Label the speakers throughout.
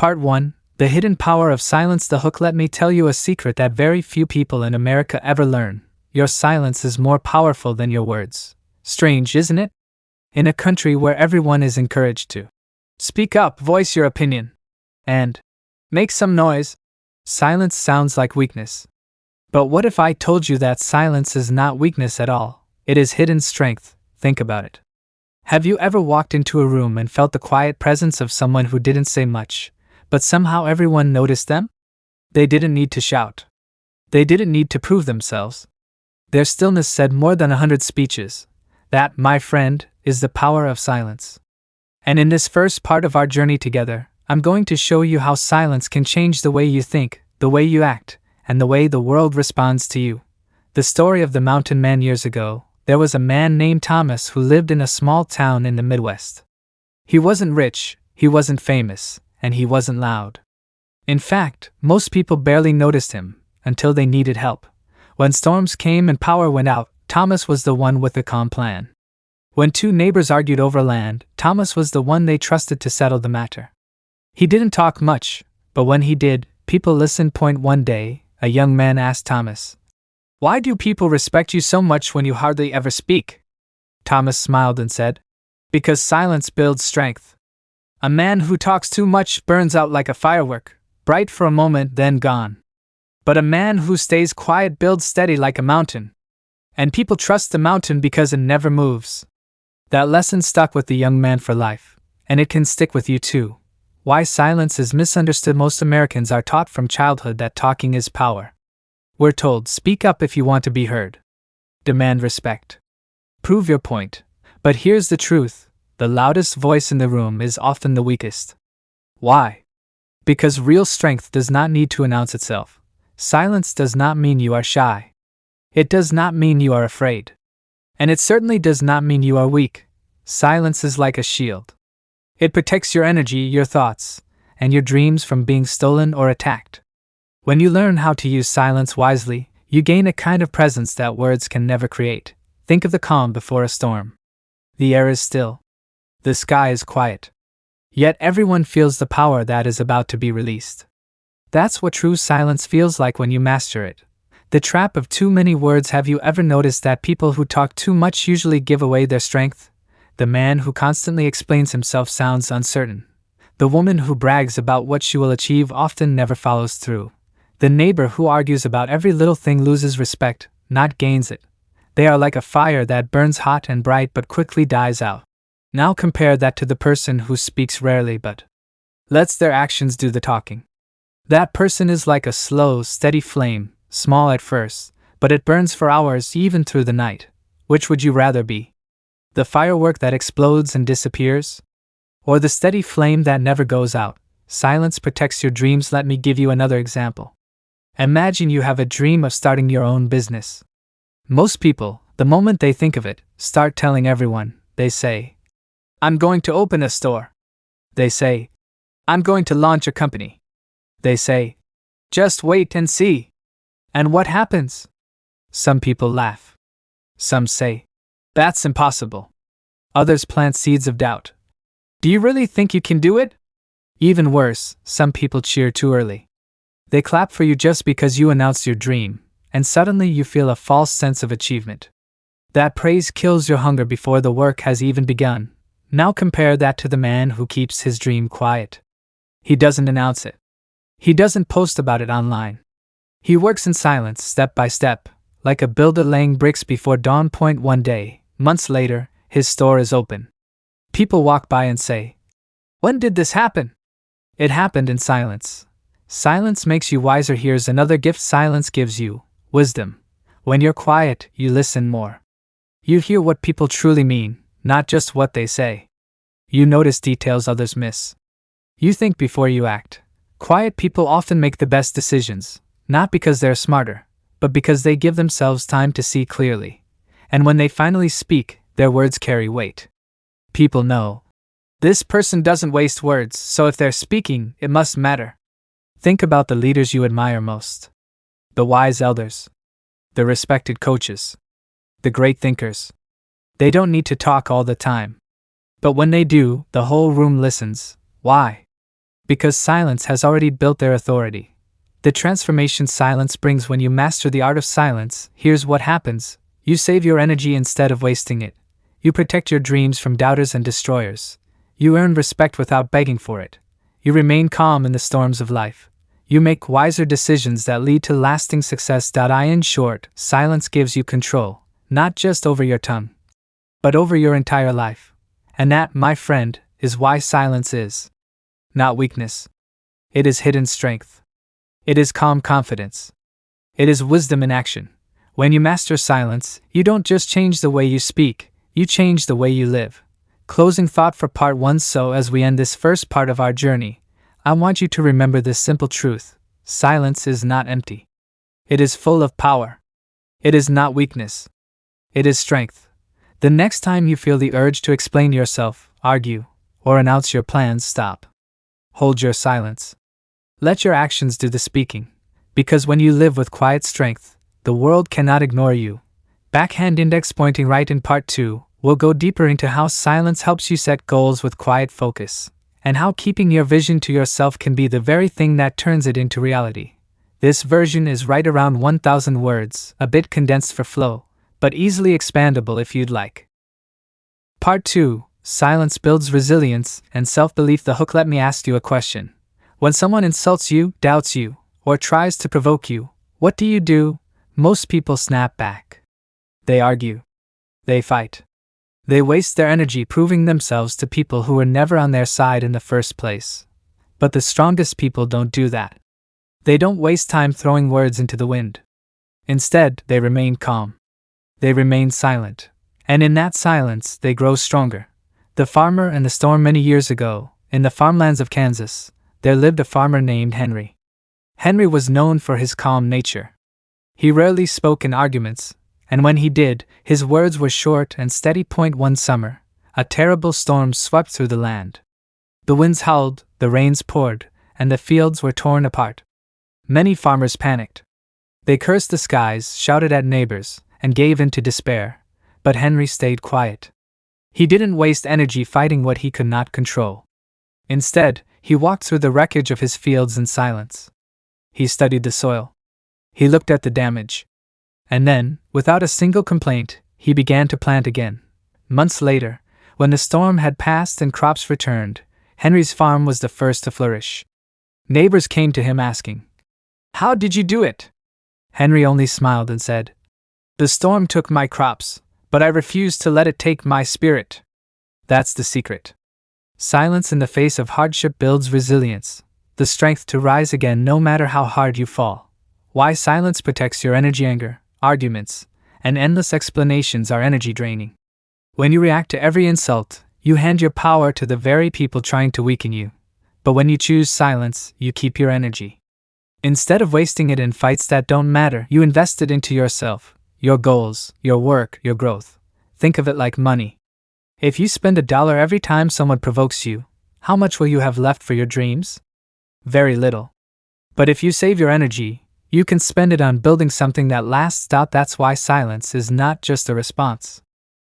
Speaker 1: Part 1. The Hidden Power of Silence. The hook. Let me tell you a secret that very few people in America ever learn. Your silence is more powerful than your words. Strange, isn't it? In a country where everyone is encouraged to speak up, voice your opinion, and make some noise, silence sounds like weakness. But what if I told you that silence is not weakness at all? It is hidden strength. Think about it. Have you ever walked into a room and felt the quiet presence of someone who didn't say much, but somehow everyone noticed them? They didn't need to shout. They didn't need to prove themselves. Their stillness said more than 100 speeches. That, my friend, is the power of silence. And in this first part of our journey together, I'm going to show you how silence can change the way you think, the way you act, and the way the world responds to you. The story of the mountain man. Years ago, there was a man named Thomas who lived in a small town in the Midwest. He wasn't rich, he wasn't famous, and he wasn't loud. In fact, most people barely noticed him, until they needed help. When storms came and power went out, Thomas was the one with a calm plan. When two neighbors argued over land, Thomas was the one they trusted to settle the matter. He didn't talk much, but when he did, people listened. One day, a young man asked Thomas, "Why do people respect you so much when you hardly ever speak?" Thomas smiled and said, "Because silence builds strength. A man who talks too much burns out like a firework, bright for a moment then gone. But a man who stays quiet builds steady like a mountain. And people trust the mountain because it never moves." That lesson stuck with the young man for life, and it can stick with you too. Why silence is misunderstood. Most Americans are taught from childhood that talking is power. We're told, speak up if you want to be heard. Demand respect. Prove your point. But here's the truth, the loudest voice in the room is often the weakest. Why? Because real strength does not need to announce itself. Silence does not mean you are shy. It does not mean you are afraid. And it certainly does not mean you are weak. Silence is like a shield. It protects your energy, your thoughts, and your dreams from being stolen or attacked. When you learn how to use silence wisely, you gain a kind of presence that words can never create. Think of the calm before a storm. The air is still. The sky is quiet. Yet everyone feels the power that is about to be released. That's what true silence feels like when you master it. The trap of too many words. Have you ever noticed that people who talk too much usually give away their strength? The man who constantly explains himself sounds uncertain. The woman who brags about what she will achieve often never follows through. The neighbor who argues about every little thing loses respect, not gains it. They are like a fire that burns hot and bright but quickly dies out. Now compare that to the person who speaks rarely but lets their actions do the talking. That person is like a slow, steady flame, small at first, but it burns for hours even through the night. Which would you rather be? The firework that explodes and disappears? Or the steady flame that never goes out? Silence protects your dreams. Let me give you another example. Imagine you have a dream of starting your own business. Most people, the moment they think of it, start telling everyone. They say, "I'm going to open a store." They say, "I'm going to launch a company." They say, "Just wait and see." And what happens? Some people laugh. Some say, "That's impossible." Others plant seeds of doubt. "Do you really think you can do it?" Even worse, some people cheer too early. They clap for you just because you announced your dream, and suddenly you feel a false sense of achievement. That praise kills your hunger before the work has even begun. Now compare that to the man who keeps his dream quiet. He doesn't announce it. He doesn't post about it online. He works in silence, step by step, like a builder laying bricks before dawn. One day, months later, his store is open. People walk by and say, "When did this happen?" It happened in silence. Silence makes you wiser. Here's another gift silence gives you: wisdom. When you're quiet, you listen more. You hear what people truly mean, not just what they say. You notice details others miss. You think before you act. Quiet people often make the best decisions, not because they're smarter, but because they give themselves time to see clearly. And when they finally speak, their words carry weight. People know, this person doesn't waste words, so if they're speaking, it must matter. Think about the leaders you admire most. The wise elders. The respected coaches. The great thinkers. They don't need to talk all the time. But when they do, the whole room listens. Why? because silence has already built their authority. The transformation silence brings when you master the art of silence, here's what happens. You save your energy instead of wasting it. You protect your dreams from doubters and destroyers. You earn respect without begging for it. You remain calm in the storms of life. You make wiser decisions that lead to lasting success. In short, silence gives you control, not just over your tongue, but over your entire life. And that, my friend, is why silence is not weakness. It is hidden strength. It is calm confidence. It is wisdom in action. When you master silence, you don't just change the way you speak, you change the way you live. Closing thought for part 1. So as we end this first part of our journey, I want you to remember this simple truth. Silence is not empty. It is full of power. It is not weakness. It is strength. The next time you feel the urge to explain yourself, argue, or announce your plans, stop. Hold your silence. Let your actions do the speaking. Because when you live with quiet strength, the world cannot ignore you. Backhand index pointing right. In part 2, we'll go deeper into how silence helps you set goals with quiet focus, and how keeping your vision to yourself can be the very thing that turns it into reality. This version is right around 1,000 words, a bit condensed for flow, but easily expandable if you'd like. Part 2, Silence builds resilience and self-belief. The hook. Let me ask you a question. When someone insults you, doubts you, or tries to provoke you, what do? Most people snap back. They argue. They fight. They waste their energy proving themselves to people who were never on their side in the first place. But the strongest people don't do that. They don't waste time throwing words into the wind. Instead, they remain calm. They remain silent. And in that silence, they grow stronger. The Farmer and the Storm. Many years ago, in the farmlands of Kansas, there lived a farmer named Henry. Henry was known for his calm nature. He rarely spoke in arguments, and when he did, his words were short and steady. One summer, a terrible storm swept through the land. The winds howled, the rains poured, and the fields were torn apart. Many farmers panicked. They cursed the skies, shouted at neighbors, and gave in to despair. But Henry stayed quiet. He didn't waste energy fighting what he could not control. Instead, he walked through the wreckage of his fields in silence. He studied the soil. He looked at the damage. And then, without a single complaint, he began to plant again. Months later, when the storm had passed and crops returned, Henry's farm was the first to flourish. Neighbors came to him asking, "How did you do it?" Henry only smiled and said, "The storm took my crops, but I refused to let it take my spirit." That's the secret. Silence in the face of hardship builds resilience, the strength to rise again no matter how hard you fall. Why silence protects your energy. Anger, arguments, and endless explanations are energy draining. When you react to every insult, you hand your power to the very people trying to weaken you. But when you choose silence, you keep your energy. Instead of wasting it in fights that don't matter, you invest it into yourself, your goals, your work, your growth. Think of it like money. If you spend $1 every time someone provokes you, how much will you have left for your dreams? Very little. But if you save your energy, you can spend it on building something that lasts. That's why silence is not just a response.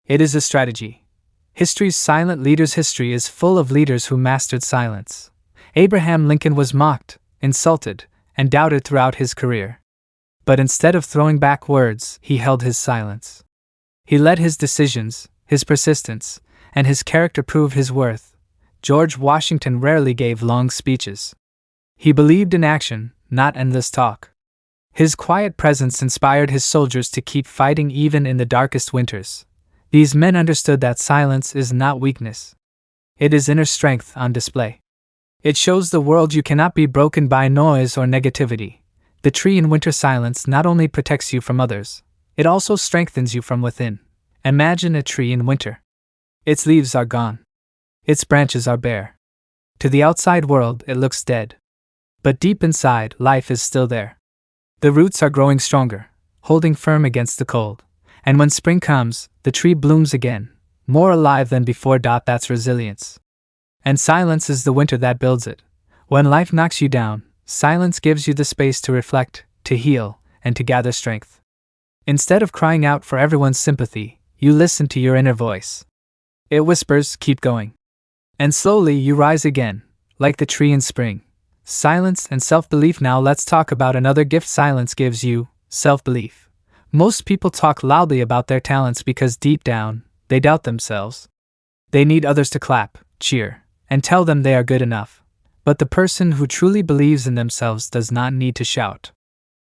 Speaker 1: It is a strategy. History's silent leaders. History is full of leaders who mastered silence. Abraham Lincoln was mocked, insulted, and doubted throughout his career. But instead of throwing back words, he held his silence. He let his decisions, his persistence, and his character prove his worth. George Washington rarely gave long speeches. He believed in action, not endless talk. His quiet presence inspired his soldiers to keep fighting even in the darkest winters. These men understood that silence is not weakness. It is inner strength on display. It shows the world you cannot be broken by noise or negativity. The tree in winter. Silence not only protects you from others, it also strengthens you from within. Imagine a tree in winter. Its leaves are gone. Its branches are bare. To the outside world, it looks dead. But deep inside, life is still there. The roots are growing stronger, holding firm against the cold. And when spring comes, the tree blooms again, more alive than before. That's resilience. And silence is the winter that builds it. When life knocks you down, silence gives you the space to reflect, to heal, and to gather strength. Instead of crying out for everyone's sympathy, you listen to your inner voice. It whispers, "Keep going." And slowly you rise again, like the tree in spring. Silence and self-belief. Now let's talk about another gift silence gives you, self-belief. Most people talk loudly about their talents because deep down, they doubt themselves. They need others to clap, cheer, and tell them they are good enough. But the person who truly believes in themselves does not need to shout.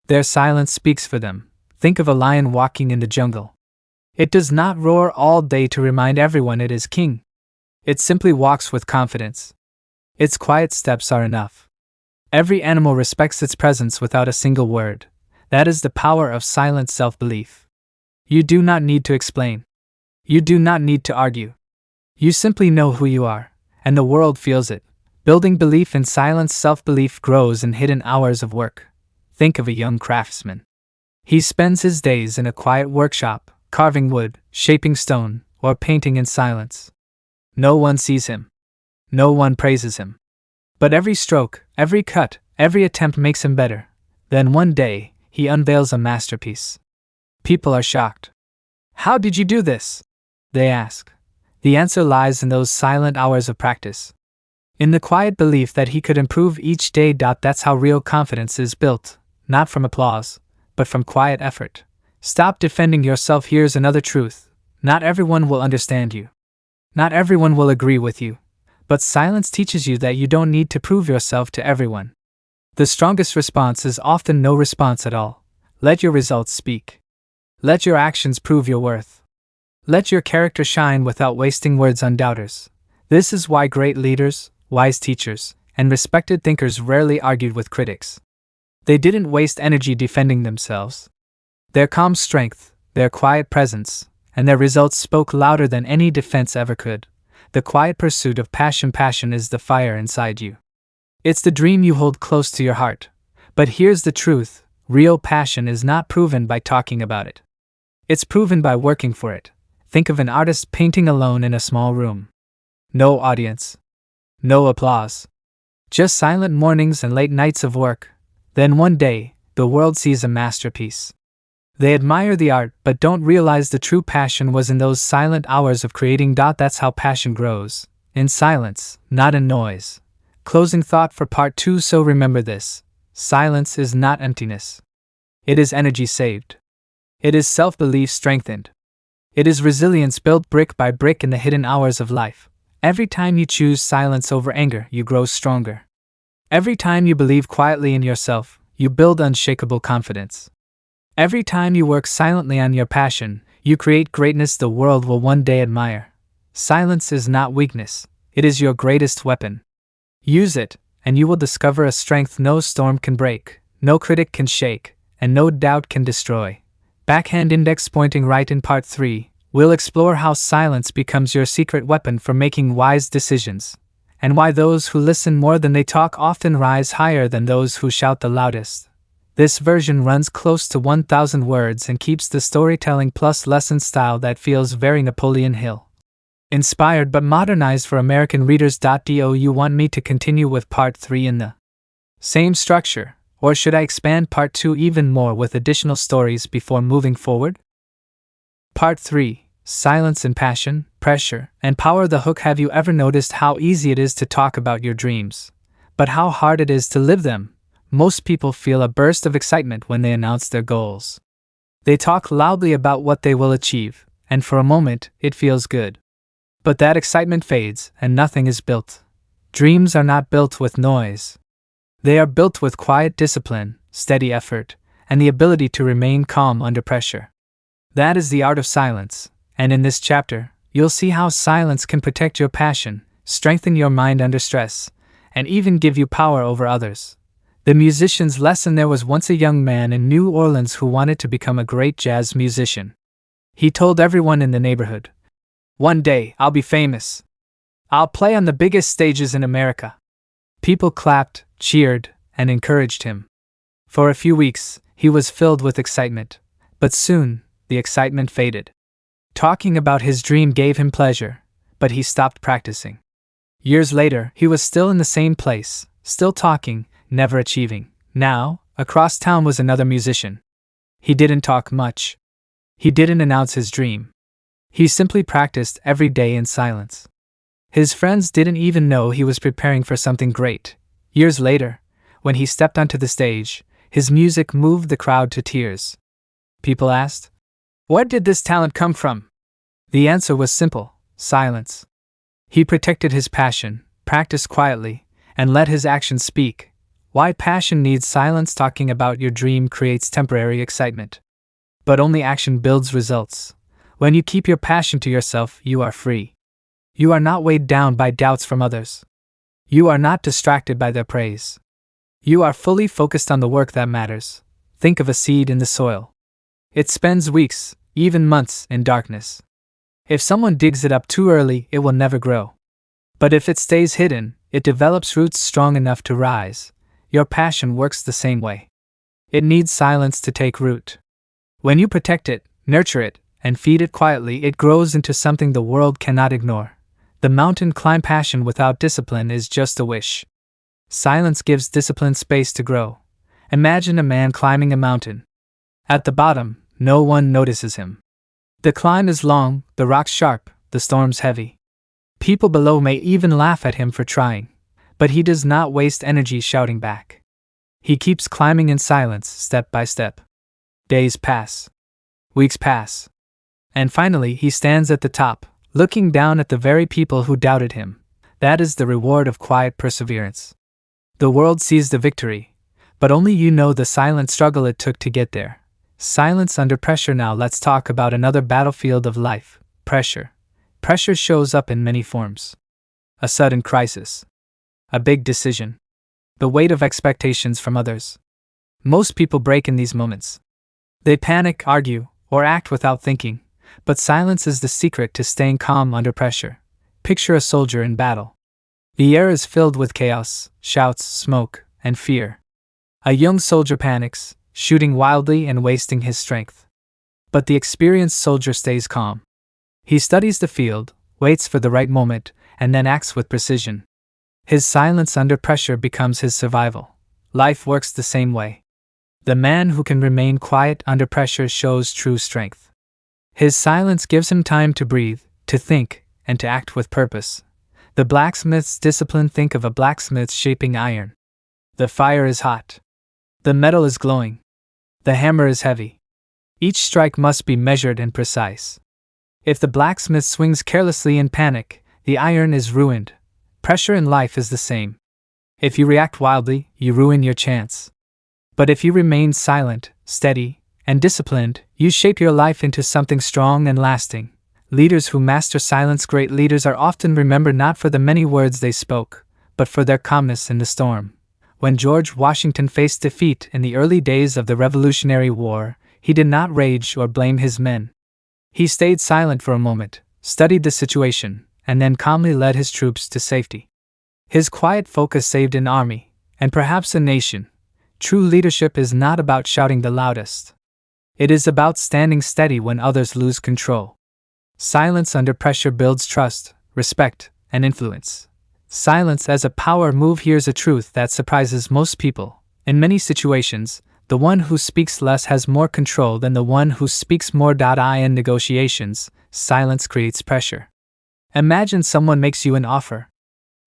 Speaker 1: Their silence speaks for them. Think of a lion walking in the jungle. It does not roar all day to remind everyone it is king. It simply walks with confidence. Its quiet steps are enough. Every animal respects its presence without a single word. That is the power of silent self-belief. You do not need to explain. You do not need to argue. You simply know who you are, and the world feels it. Building belief in silent self-belief grows in hidden hours of work. Think of a young craftsman. He spends his days in a quiet workshop, carving wood, shaping stone, or painting in silence. No one sees him. No one praises him. But every stroke, every cut, every attempt makes him better. Then one day, he unveils a masterpiece. People are shocked. "How did you do this?" they ask. The answer lies in those silent hours of practice. In the quiet belief that he could improve each day. That's how real confidence is built, not from applause, but from quiet effort. Stop defending yourself. Here's another truth. Not everyone will understand you. Not everyone will agree with you. But silence teaches you that you don't need to prove yourself to everyone. The strongest response is often no response at all. Let your results speak. Let your actions prove your worth. Let your character shine without wasting words on doubters. This is why great leaders, wise teachers, and respected thinkers rarely argued with critics. They didn't waste energy defending themselves. Their calm strength, their quiet presence, and their results spoke louder than any defense ever could. The quiet pursuit of passion. Passion is the fire inside you. It's the dream you hold close to your heart. But here's the truth, real passion is not proven by talking about it. It's proven by working for it. Think of an artist painting alone in a small room. No audience. No applause. Just silent mornings and late nights of work. Then one day, the world sees a masterpiece. They admire the art but don't realize the true passion was in those silent hours of creating. That's how passion grows. In silence, not in noise. Closing thought for part 2. So remember this. Silence is not emptiness. It is energy saved. It is self-belief strengthened. It is resilience built brick by brick in the hidden hours of life. Every time you choose silence over anger, you grow stronger. Every time you believe quietly in yourself, you build unshakable confidence. Every time you work silently on your passion, you create greatness the world will one day admire. Silence is not weakness, it is your greatest weapon. Use it, and you will discover a strength no storm can break, no critic can shake, and no doubt can destroy. Backhand index pointing right. In part 3, we'll explore how silence becomes your secret weapon for making wise decisions, and why those who listen more than they talk often rise higher than those who shout the loudest. This version runs close to 1,000 words and keeps the storytelling plus lesson style that feels very Napoleon Hill. Inspired but modernized for American readers. Do you want me to continue with part 3 in the same structure? Or should I expand part 2 even more with additional stories before moving forward? Part 3. Silence and passion, pressure, and power. The hook. Have you ever noticed how easy it is to talk about your dreams, but how hard it is to live them? Most people feel a burst of excitement when they announce their goals. They talk loudly about what they will achieve, and for a moment, it feels good. But that excitement fades, and nothing is built. Dreams are not built with noise. They are built with quiet discipline, steady effort, and the ability to remain calm under pressure. That is the art of silence, and in this chapter, you'll see how silence can protect your passion, strengthen your mind under stress, and even give you power over others. The musician's lesson. There was once a young man in New Orleans who wanted to become a great jazz musician. He told everyone in the neighborhood, "One day, I'll be famous. I'll play on the biggest stages in America." People clapped, cheered, and encouraged him. For a few weeks, he was filled with excitement, but soon, the excitement faded. Talking about his dream gave him pleasure, but he stopped practicing. Years later, he was still in the same place, still talking, never achieving. Now, across town was another musician. He didn't talk much. He didn't announce his dream. He simply practiced every day in silence. His friends didn't even know he was preparing for something great. Years later, when he stepped onto the stage, his music moved the crowd to tears. People asked, "Where did this talent come from?" The answer was simple: silence. He protected his passion, practiced quietly, and let his actions speak. Why passion needs silence? Talking about your dream creates temporary excitement, but only action builds results. When you keep your passion to yourself, you are free. You are not weighed down by doubts from others. You are not distracted by their praise. You are fully focused on the work that matters. Think of a seed in the soil. It spends weeks, even months, in darkness. If someone digs it up too early, it will never grow. But if it stays hidden, it develops roots strong enough to rise. Your passion works the same way. It needs silence to take root. When you protect it, nurture it, and feed it quietly, it grows into something the world cannot ignore. The mountain climb. Passion without discipline is just a wish. Silence gives discipline space to grow. Imagine a man climbing a mountain. At the bottom, no one notices him. The climb is long, the rocks sharp, the storms heavy. People below may even laugh at him for trying, but he does not waste energy shouting back. He keeps climbing in silence, step by step. Days pass. Weeks pass. And finally he stands at the top, looking down at the very people who doubted him. That is the reward of quiet perseverance. The world sees the victory, but only you know the silent struggle it took to get there. Silence under pressure. Now let's talk about another battlefield of life: pressure. Pressure shows up in many forms. A sudden crisis. A big decision. The weight of expectations from others. Most people break in these moments. They panic, argue, or act without thinking, but silence is the secret to staying calm under pressure. Picture a soldier in battle. The air is filled with chaos, shouts, smoke, and fear. A young soldier panics, shooting wildly and wasting his strength. But the experienced soldier stays calm. He studies the field, waits for the right moment, and then acts with precision. His silence under pressure becomes his survival. Life works the same way. The man who can remain quiet under pressure shows true strength. His silence gives him time to breathe, to think, and to act with purpose. The blacksmith's discipline. Think of a blacksmith shaping iron. The fire is hot. The metal is glowing. The hammer is heavy. Each strike must be measured and precise. If the blacksmith swings carelessly in panic, the iron is ruined. Pressure in life is the same. If you react wildly, you ruin your chance. But if you remain silent, steady, and disciplined, you shape your life into something strong and lasting. Leaders who master silence. Great leaders are often remembered not for the many words they spoke, but for their calmness in the storm. When George Washington faced defeat in the early days of the Revolutionary War, he did not rage or blame his men. He stayed silent for a moment, studied the situation, and then calmly led his troops to safety. His quiet focus saved an army, and perhaps a nation. True leadership is not about shouting the loudest. It is about standing steady when others lose control. Silence under pressure builds trust, respect, and influence. Silence as a power move. Here's a truth that surprises most people. In many situations, the one who speaks less has more control than the one who speaks more. In negotiations, silence creates pressure. Imagine someone makes you an offer.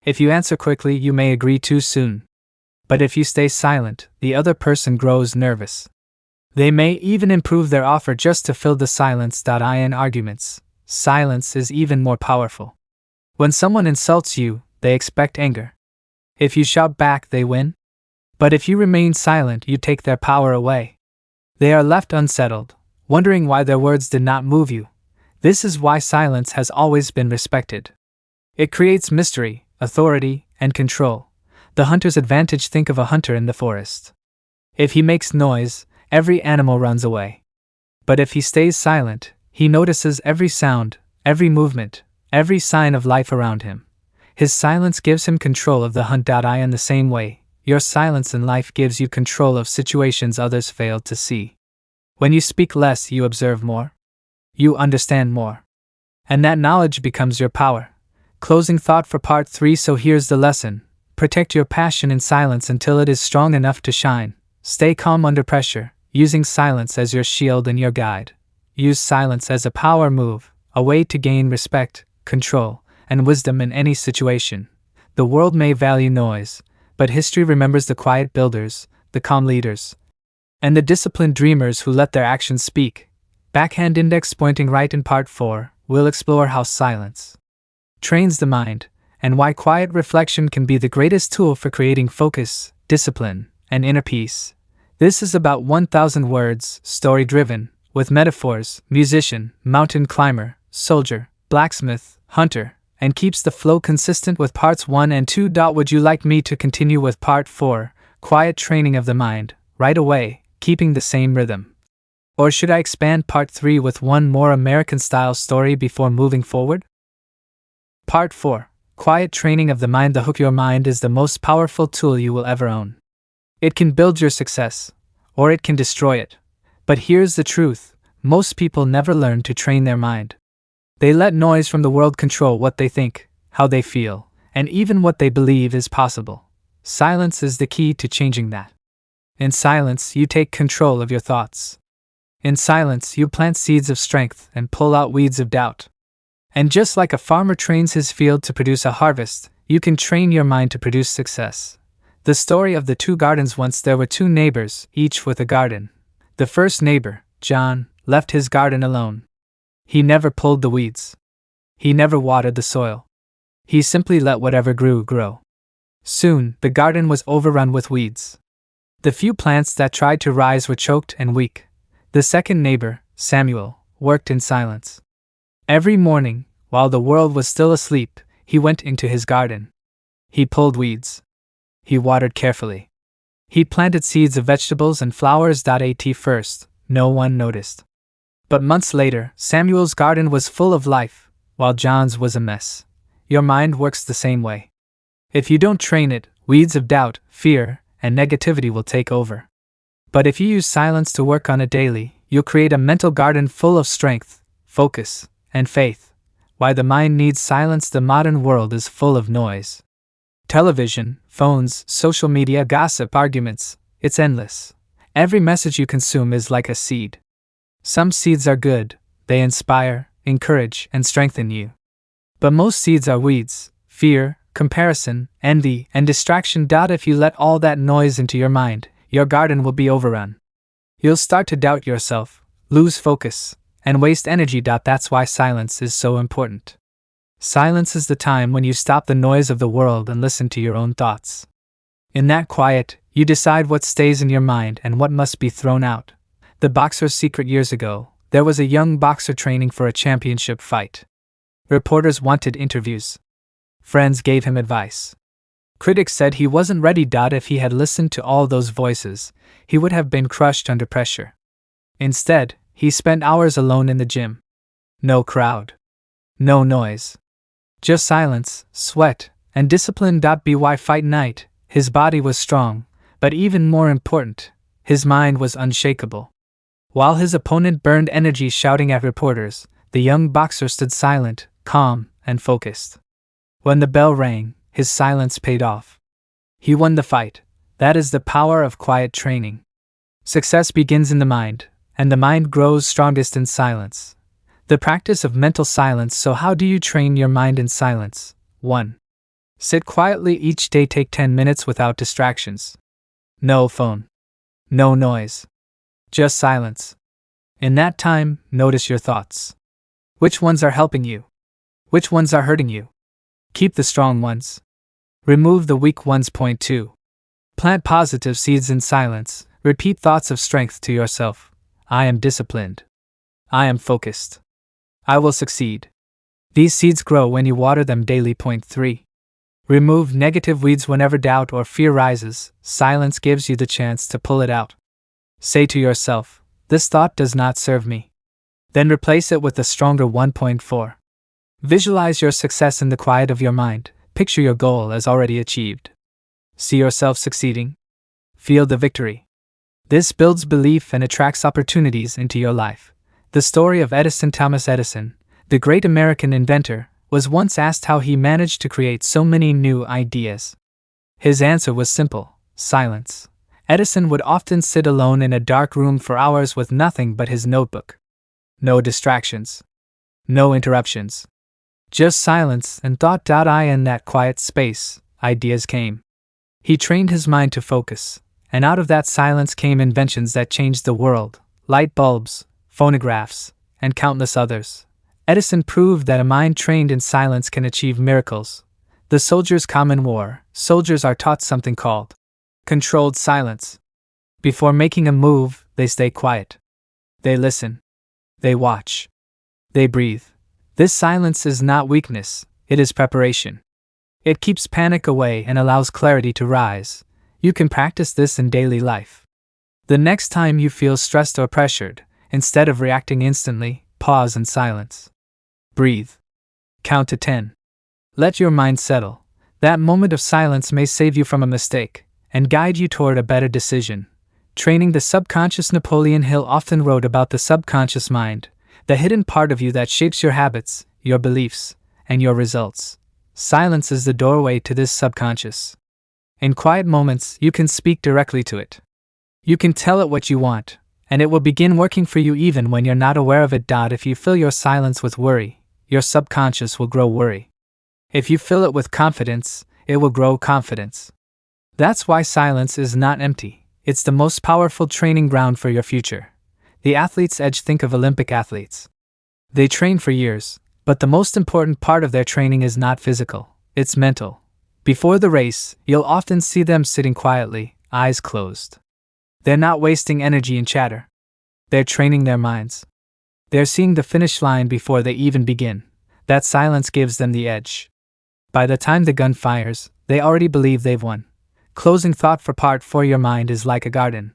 Speaker 1: If you answer quickly, you may agree too soon. But if you stay silent, the other person grows nervous. They may even improve their offer just to fill the silence. In arguments, silence is even more powerful. When someone insults you, they expect anger. If you shout back, they win. But if you remain silent, you take their power away. They are left unsettled, wondering why their words did not move you. This is why silence has always been respected. It creates mystery, authority, and control. The hunter's advantage. Think of a hunter in the forest. If he makes noise, every animal runs away. But if he stays silent, he notices every sound, every movement, every sign of life around him. His silence gives him control of the hunt. In the same way, your silence in life gives you control of situations others failed to see. When you speak less, you observe more. You understand more. And that knowledge becomes your power. Closing thought for part 3. So here's the lesson. Protect your passion in silence until it is strong enough to shine. Stay calm under pressure, using silence as your shield and your guide. Use silence as a power move, a way to gain respect, control, and wisdom in any situation. The world may value noise, but history remembers the quiet builders, the calm leaders, and the disciplined dreamers who let their actions speak. Backhand index pointing right. In part 4, we'll explore how silence trains the mind, and why quiet reflection can be the greatest tool for creating focus, discipline, and inner peace. This is about 1,000 words, story-driven, with metaphors, musician, mountain climber, soldier, blacksmith, hunter, and keeps the flow consistent with parts 1 and 2. Would you like me to continue with part 4, quiet training of the mind, right away, keeping the same rhythm? Or should I expand part 3 with one more American-style story before moving forward? Part 4, quiet training of the mind. The hook. Your mind is the most powerful tool you will ever own. It can build your success, or it can destroy it. But here's the truth, most people never learn to train their mind. They let noise from the world control what they think, how they feel, and even what they believe is possible. Silence is the key to changing that. In silence, you take control of your thoughts. In silence, you plant seeds of strength and pull out weeds of doubt. And just like a farmer trains his field to produce a harvest, you can train your mind to produce success. The story of the two gardens. Once there were two neighbors, each with a garden. The first neighbor, John, left his garden alone. He never pulled the weeds. He never watered the soil. He simply let whatever grew grow. Soon, the garden was overrun with weeds. The few plants that tried to rise were choked and weak. The second neighbor, Samuel, worked in silence. Every morning, while the world was still asleep, he went into his garden. He pulled weeds. He watered carefully. He planted seeds of vegetables and flowers. At first, no one noticed. But months later, Samuel's garden was full of life, while John's was a mess. Your mind works the same way. If you don't train it, weeds of doubt, fear, and negativity will take over. But if you use silence to work on it daily, you'll create a mental garden full of strength, focus, and faith. Why the mind needs silence. The modern world is full of noise. Television, phones, social media, gossip, arguments, it's endless. Every message you consume is like a seed. Some seeds are good, they inspire, encourage, and strengthen you. But most seeds are weeds, fear, comparison, envy, and distraction. If you let all that noise into your mind, your garden will be overrun. You'll start to doubt yourself, lose focus, and waste energy. That's why silence is so important. Silence is the time when you stop the noise of the world and listen to your own thoughts. In that quiet, you decide what stays in your mind and what must be thrown out. The boxer's secret. Years ago, there was a young boxer training for a championship fight. Reporters wanted interviews. Friends gave him advice. Critics said he wasn't ready. If he had listened to all those voices, he would have been crushed under pressure. Instead, he spent hours alone in the gym. No crowd. No noise. Just silence, sweat, and discipline. By fight night, his body was strong, but even more important, his mind was unshakable. While his opponent burned energy shouting at reporters, the young boxer stood silent, calm, and focused. When the bell rang, his silence paid off. He won the fight. That is the power of quiet training. Success begins in the mind, and the mind grows strongest in silence. The practice of mental silence. So how do you train your mind in silence? 1. Sit quietly each day. Take 10 minutes without distractions. No phone. No noise. Just silence. In that time, notice your thoughts. Which ones are helping you? Which ones are hurting you? Keep the strong ones. Remove the weak ones. Point 2. Plant positive seeds in silence. Repeat thoughts of strength to yourself. I am disciplined. I am focused. I will succeed. These seeds grow when you water them daily. Point 3. Remove negative weeds whenever doubt or fear rises. Silence gives you the chance to pull it out. Say to yourself, this thought does not serve me. Then replace it with a stronger 1.4. Visualize your success in the quiet of your mind. Picture your goal as already achieved. See yourself succeeding. Feel the victory. This builds belief and attracts opportunities into your life. The story of Edison. Thomas Edison, the great American inventor, was once asked how he managed to create so many new ideas. His answer was simple: silence. Edison would often sit alone in a dark room for hours with nothing but his notebook. No distractions. No interruptions. Just silence and thought. In that quiet space, ideas came. He trained his mind to focus, and out of that silence came inventions that changed the world: light bulbs, phonographs, and countless others. Edison proved that a mind trained in silence can achieve miracles. The soldiers come in war. Soldiers are taught something called controlled silence. Before making a move, they stay quiet. They listen. They watch. They breathe. This silence is not weakness, it is preparation. It keeps panic away and allows clarity to rise. You can practice this in daily life. The next time you feel stressed or pressured, instead of reacting instantly, pause in silence. Breathe. Count to 10. Let your mind settle. That moment of silence may save you from a mistake and guide you toward a better decision. Training the subconscious. Napoleon Hill often wrote about the subconscious mind, the hidden part of you that shapes your habits, your beliefs, and your results. Silence is the doorway to this subconscious. In quiet moments, you can speak directly to it. You can tell it what you want, and it will begin working for you even when you're not aware of it. If you fill your silence with worry, your subconscious will grow worry. If you fill it with confidence, it will grow confidence. That's why silence is not empty. It's the most powerful training ground for your future. The athlete's edge. Think of Olympic athletes. They train for years, but the most important part of their training is not physical, it's mental. Before the race, you'll often see them sitting quietly, eyes closed. They're not wasting energy in chatter. They're training their minds. They're seeing the finish line before they even begin. That silence gives them the edge. By the time the gun fires, they already believe they've won. Closing thought for part 4. Your mind is like a garden.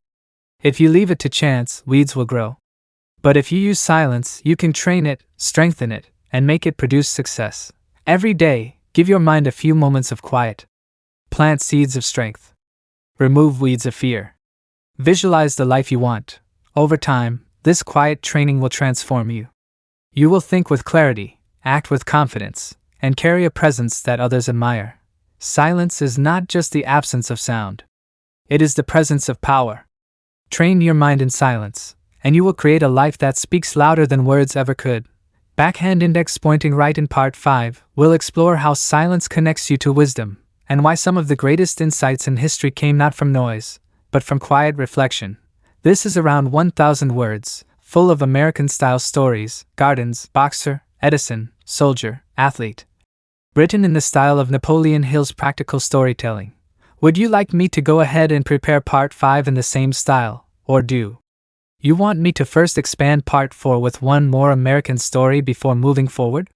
Speaker 1: If you leave it to chance, weeds will grow. But if you use silence, you can train it, strengthen it, and make it produce success. Every day, give your mind a few moments of quiet. Plant seeds of strength. Remove weeds of fear. Visualize the life you want. Over time, this quiet training will transform you. You will think with clarity, act with confidence, and carry a presence that others admire. Silence is not just the absence of sound. It is the presence of power. Train your mind in silence, and you will create a life that speaks louder than words ever could. Backhand index pointing right. In part 5, we'll explore how silence connects you to wisdom, and why some of the greatest insights in history came not from noise, but from quiet reflection. This is around 1,000 words, full of American-style stories: gardens, boxer, Edison, soldier, athlete. Written in the style of Napoleon Hill's practical storytelling. Would you like me to go ahead and prepare part 5 in the same style, or do you want me to first expand part 4 with one more American story before moving forward?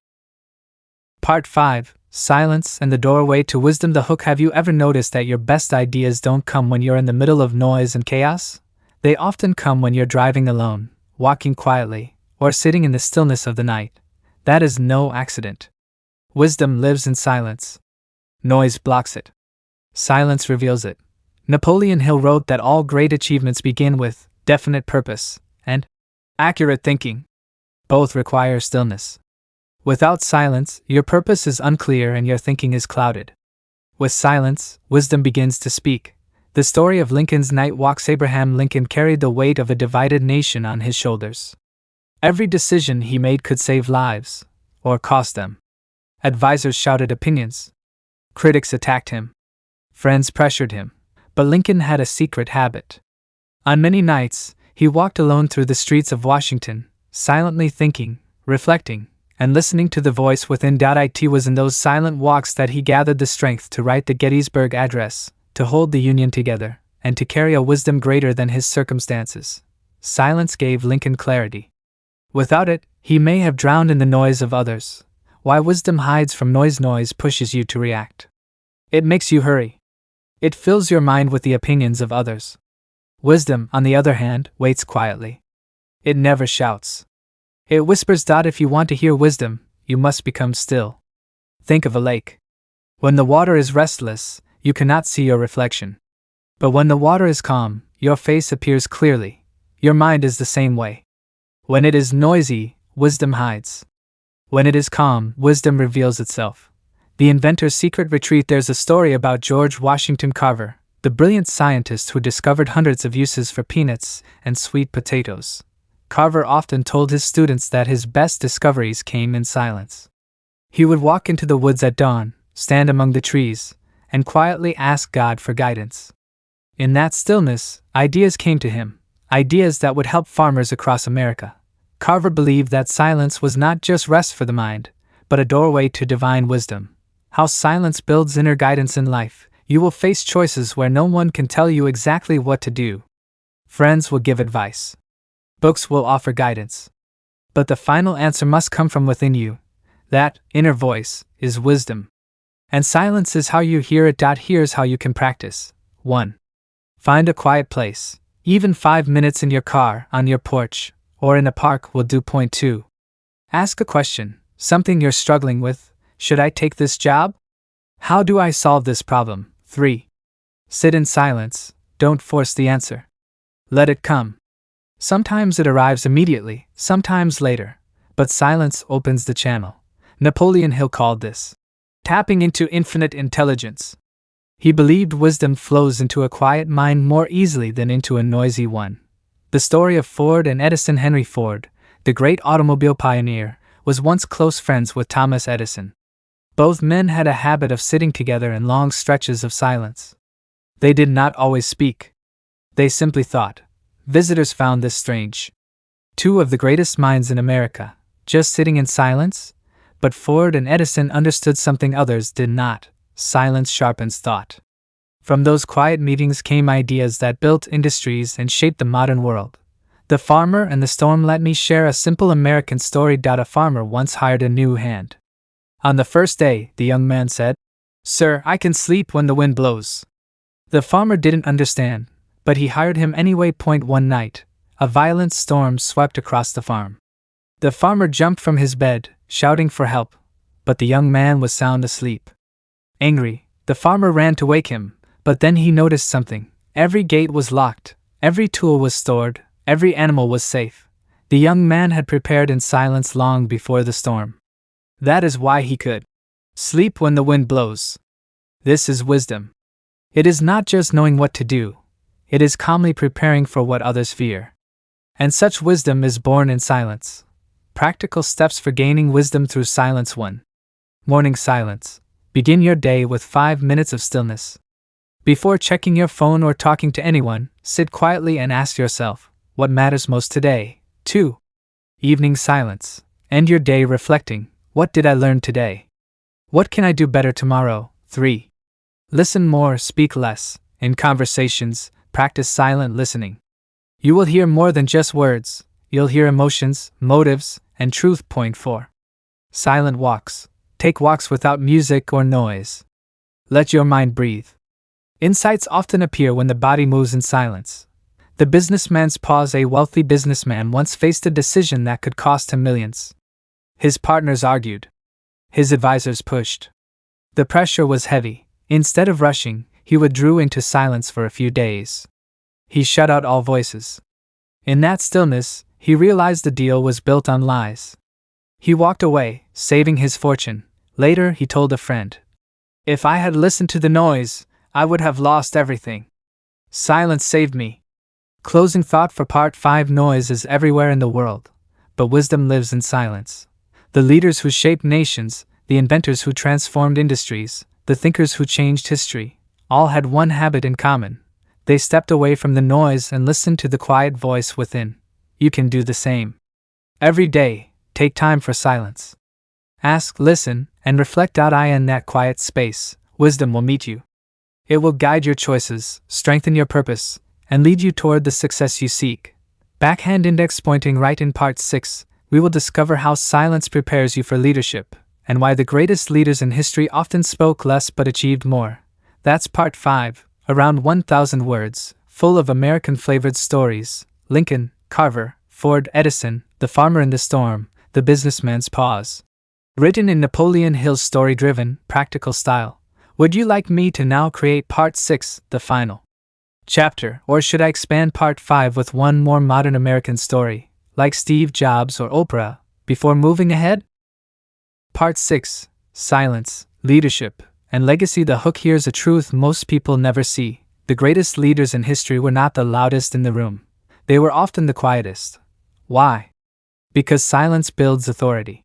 Speaker 1: Part 5, Silence and the Doorway to Wisdom. The hook. Have you ever noticed that your best ideas don't come when you're in the middle of noise and chaos? They often come when you're driving alone, walking quietly, or sitting in the stillness of the night. That is no accident. Wisdom lives in silence. Noise blocks it. Silence reveals it. Napoleon Hill wrote that all great achievements begin with definite purpose and accurate thinking. Both require stillness. Without silence, your purpose is unclear and your thinking is clouded. With silence, wisdom begins to speak. The story of Lincoln's night walks. Abraham Lincoln carried the weight of a divided nation on his shoulders. Every decision he made could save lives, or cost them. Advisors shouted opinions. Critics attacked him. Friends pressured him. But Lincoln had a secret habit. On many nights, he walked alone through the streets of Washington, silently thinking, reflecting, and listening to the voice within. It was in those silent walks that he gathered the strength to write the Gettysburg Address, to hold the Union together, and to carry a wisdom greater than his circumstances. Silence gave Lincoln clarity. Without it, he may have drowned in the noise of others. Why wisdom hides from noise. Noise pushes you to react. It makes you hurry. It fills your mind with the opinions of others. Wisdom, on the other hand, waits quietly. It never shouts. It whispers. If you want to hear wisdom, you must become still. Think of a lake. When the water is restless, you cannot see your reflection. But when the water is calm, your face appears clearly. Your mind is the same way. When it is noisy, wisdom hides. When it is calm, wisdom reveals itself. The inventor's secret retreat. There's a story about George Washington Carver, the brilliant scientist who discovered hundreds of uses for peanuts and sweet potatoes. Carver often told his students that his best discoveries came in silence. He would walk into the woods at dawn, stand among the trees, and quietly ask God for guidance. In that stillness, ideas came to him, ideas that would help farmers across America. Carver believed that silence was not just rest for the mind, but a doorway to divine wisdom. How silence builds inner guidance in life. You will face choices where no one can tell you exactly what to do. Friends will give advice. Books will offer guidance. But the final answer must come from within you. That inner voice is wisdom. And silence is how you hear it. Here's how you can practice. 1. Find a quiet place. Even 5 minutes in your car, on your porch, or in a park will do. 2. Ask a question, something you're struggling with. Should I take this job? How do I solve this problem? 3. Sit in silence. Don't force the answer. Let it come. Sometimes it arrives immediately, sometimes later, but silence opens the channel. Napoleon Hill called this tapping into infinite intelligence. He believed wisdom flows into a quiet mind more easily than into a noisy one. The story of Ford and Edison. Henry Ford, the great automobile pioneer, was once close friends with Thomas Edison. Both men had a habit of sitting together in long stretches of silence. They did not always speak. They simply thought. Visitors found this strange. Two of the greatest minds in America, just sitting in silence? But Ford and Edison understood something others did not. Silence sharpens thought. From those quiet meetings came ideas that built industries and shaped the modern world. The Farmer and the Storm. Let me share a simple American story. A farmer once hired a new hand. On the first day, the young man said, "Sir, I can sleep when the wind blows." The farmer didn't understand, but he hired him anyway. One night, a violent storm swept across the farm. The farmer jumped from his bed, shouting for help, but the young man was sound asleep. Angry, the farmer ran to wake him, but then he noticed something. Every gate was locked, every tool was stored, every animal was safe. The young man had prepared in silence long before the storm. That is why he could sleep when the wind blows. This is wisdom. It is not just knowing what to do. It is calmly preparing for what others fear. And such wisdom is born in silence. Practical steps for gaining wisdom through silence. 1. Morning silence. Begin your day with 5 minutes of stillness. Before checking your phone or talking to anyone, sit quietly and ask yourself, what matters most today? 2. Evening silence. End your day reflecting, what did I learn today? What can I do better tomorrow? 3. Listen more, speak less. In conversations, practice silent listening. You will hear more than just words. You'll hear emotions, motives, and truth. 4. Silent walks. Take walks without music or noise. Let your mind breathe. Insights often appear when the body moves in silence. The businessman's pause. A wealthy businessman once faced a decision that could cost him millions. His partners argued. His advisors pushed. The pressure was heavy. Instead of rushing, he withdrew into silence for a few days. He shut out all voices. In that stillness, he realized the deal was built on lies. He walked away, saving his fortune. Later, he told a friend, "If I had listened to the noise, I would have lost everything. Silence saved me." Closing thought for part 5. Noise is everywhere in the world, but wisdom lives in silence. The leaders who shaped nations, the inventors who transformed industries, the thinkers who changed history, all had one habit in common. They stepped away from the noise and listened to the quiet voice within. You can do the same. Every day, take time for silence. Ask, listen, and reflect. In that quiet space, wisdom will meet you. It will guide your choices, strengthen your purpose, and lead you toward the success you seek. Backhand index pointing right. In part 6, we will discover how silence prepares you for leadership, and why the greatest leaders in history often spoke less but achieved more. That's part 5, around 1,000 words, full of American-flavored stories. Lincoln, Carver, Ford, Edison, the farmer in the storm, the businessman's pause. Written in Napoleon Hill's story-driven, practical style. Would you like me to now create part 6, the final chapter, or should I expand part 5 with one more modern American story, like Steve Jobs or Oprah, before moving ahead? Part 6, Silence, Leadership, and Legacy. The hook. Here's a truth most people never see. The greatest leaders in history were not the loudest in the room. They were often the quietest. Why? Because silence builds authority.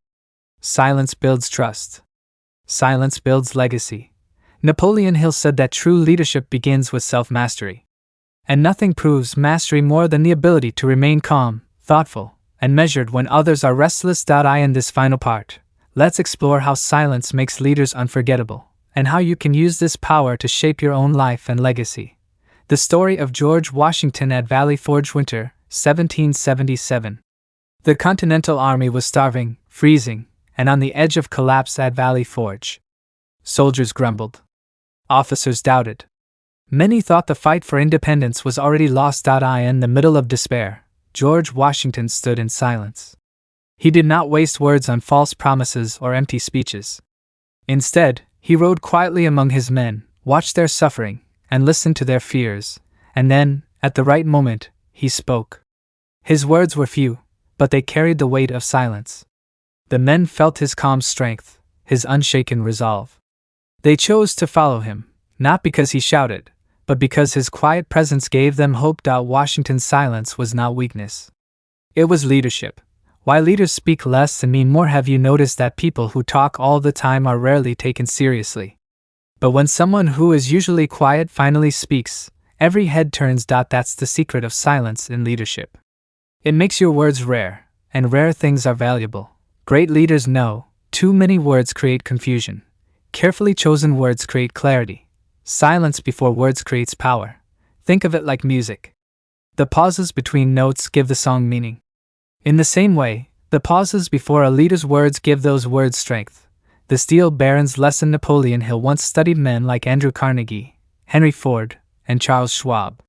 Speaker 1: Silence builds trust. Silence builds legacy. Napoleon Hill said that true leadership begins with self-mastery. And nothing proves mastery more than the ability to remain calm, thoughtful, and measured when others are restless. In this final part, let's explore how silence makes leaders unforgettable, and how you can use this power to shape your own life and legacy. The story of George Washington at Valley Forge, winter, 1777. The Continental Army was starving, freezing, and on the edge of collapse at Valley Forge. Soldiers grumbled. Officers doubted. Many thought the fight for independence was already lost. In the middle of despair, George Washington stood in silence. He did not waste words on false promises or empty speeches. Instead, he rode quietly among his men, watched their suffering, and listened to their fears, and then, at the right moment, he spoke. His words were few, but they carried the weight of silence. The men felt his calm strength, his unshaken resolve. They chose to follow him, not because he shouted, but because his quiet presence gave them hope. Washington's silence was not weakness. It was leadership. Why leaders speak less and mean more. Have you noticed that people who talk all the time are rarely taken seriously? But when someone who is usually quiet finally speaks, every head turns. That's the secret of silence in leadership. It makes your words rare, and rare things are valuable. Great leaders know, too many words create confusion. Carefully chosen words create clarity. Silence before words creates power. Think of it like music. The pauses between notes give the song meaning. In the same way, the pauses before a leader's words give those words strength. The steel barons lesson. Napoleon Hill once studied men like Andrew Carnegie, Henry Ford, and Charles Schwab.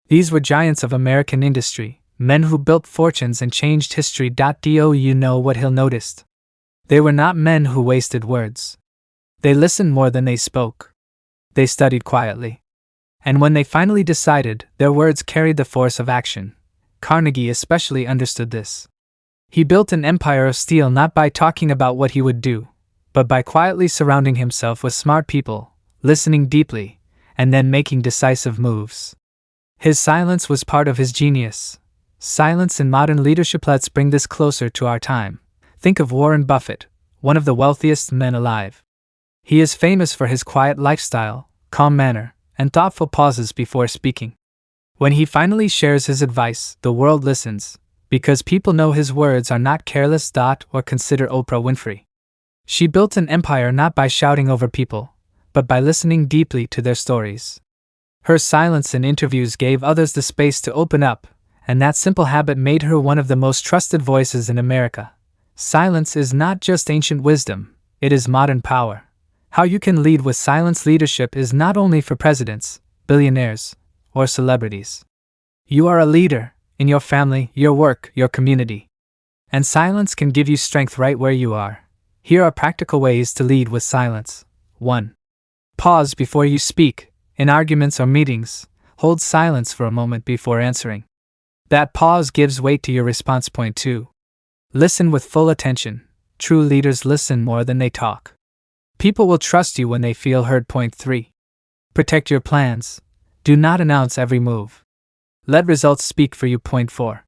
Speaker 1: These were giants of American industry, men who built fortunes and changed history. You know what Hill noticed? They were not men who wasted words. They listened more than they spoke. They studied quietly. And when they finally decided, their words carried the force of action. Carnegie especially understood this. He built an empire of steel not by talking about what he would do, but by quietly surrounding himself with smart people, listening deeply, and then making decisive moves. His silence was part of his genius. Silence in modern leadership. Let's bring this closer to our time. Think of Warren Buffett, one of the wealthiest men alive. He is famous for his quiet lifestyle, calm manner, and thoughtful pauses before speaking. When he finally shares his advice, the world listens, because people know his words are not careless. Or consider Oprah Winfrey. She built an empire not by shouting over people, but by listening deeply to their stories. Her silence in interviews gave others the space to open up, and that simple habit made her one of the most trusted voices in America. Silence is not just ancient wisdom, it is modern power. How you can lead with silence. Leadership is not only for presidents, billionaires, or celebrities. You are a leader in your family, your work, your community. And silence can give you strength right where you are. Here are practical ways to lead with silence. 1. Pause before you speak. In arguments or meetings, hold silence for a moment before answering. That pause gives weight to your response. 2. Listen with full attention. True leaders listen more than they talk. People will trust you when they feel heard. 3. Protect your plans. Do not announce every move. Let results speak for you. 4.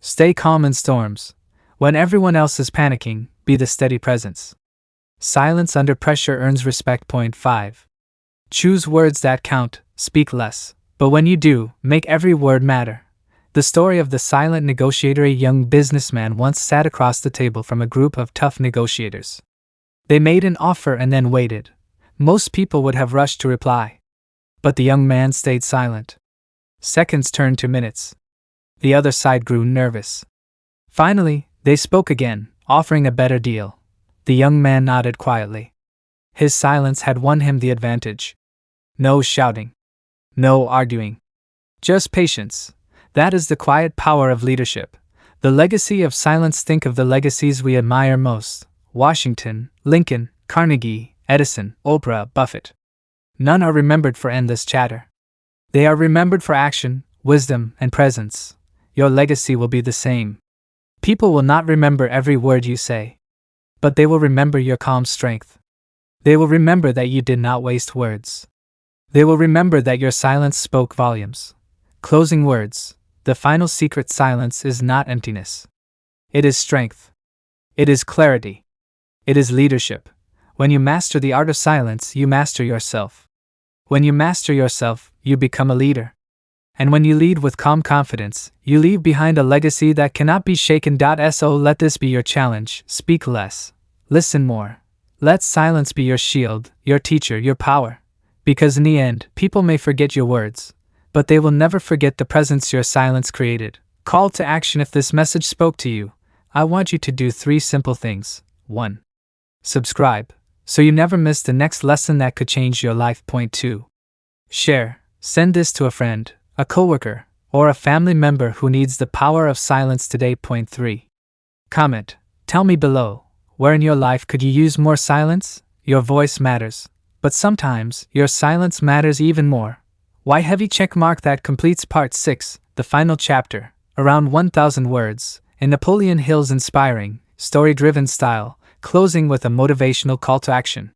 Speaker 1: Stay calm in storms. When everyone else is panicking, be the steady presence. Silence under pressure earns respect. 5. Choose words that count, speak less, but when you do, make every word matter. The story of the silent negotiator. A young businessman once sat across the table from a group of tough negotiators. They made an offer and then waited. Most people would have rushed to reply. But the young man stayed silent. Seconds turned to minutes. The other side grew nervous. Finally, they spoke again, offering a better deal. The young man nodded quietly. His silence had won him the advantage. No shouting. No arguing. Just patience. That is the quiet power of leadership. The legacy of silence. Think of the legacies we admire most. Washington, Lincoln, Carnegie, Edison, Oprah, Buffett. None are remembered for endless chatter. They are remembered for action, wisdom, and presence. Your legacy will be the same. People will not remember every word you say, but they will remember your calm strength. They will remember that you did not waste words. They will remember that your silence spoke volumes. Closing words. The final secret. Silence is not emptiness. It is strength. It is clarity. It is leadership. When you master the art of silence, you master yourself. When you master yourself, you become a leader. And when you lead with calm confidence, you leave behind a legacy that cannot be shaken. So let this be your challenge: speak less, listen more. Let silence be your shield, your teacher, your power. Because in the end, people may forget your words, but they will never forget the presence your silence created. Call to action: if this message spoke to you, I want you to do 3 simple things. 1. Subscribe, so you never miss the next lesson that could change your life. 2. Share, send this to a friend, a coworker, or a family member who needs the power of silence today. 3. Comment, tell me below, where in your life could you use more silence? Your voice matters, but sometimes your silence matters even more. Why heavy checkmark. That completes part 6, the final chapter, around 1,000 words, in Napoleon Hill's inspiring, story-driven style, closing with a motivational call to action.